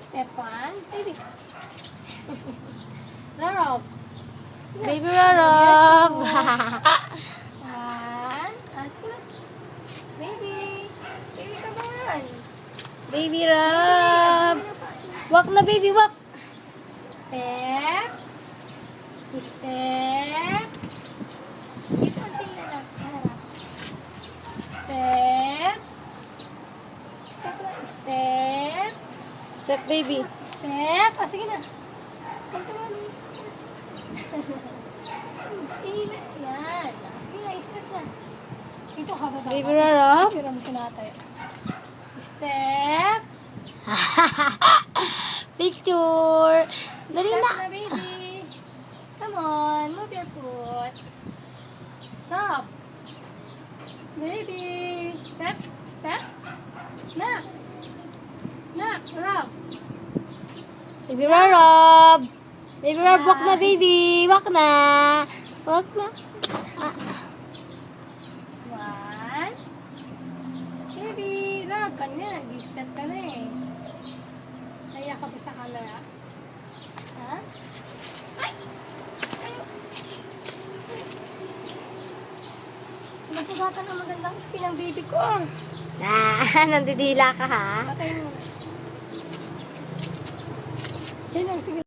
Step 1. Baby. Rob. Baby Rob. 1. Sige na. Baby. Baby, come on. Baby Rob. Walk na, baby, walk. Step. Step. Dito ang tingnan lang sa harap. Step. Step lang. Step. Step, baby. Step. Sige na. Come to mommy. Yan. Sige na, step na. Dito ka baba. Baby Rob. Picture mo siya tayo. Step. Picture. Dali Step na. na, baby. Come on, move your foot. Stop. Baby. Step. Step. Knock. Knock. Rob. Baby Rob. Baby Rob, walk na, baby. Walk na. Walk na. Ah. 1. Baby. Rob, kanina. Nag-step ka na eh. Naiya ka pa sa camera. Ha? Ay! Nasugatan ang magandang skin ng baby ko. Nandidila ka, ha? Patay mo. Yan lang, sige.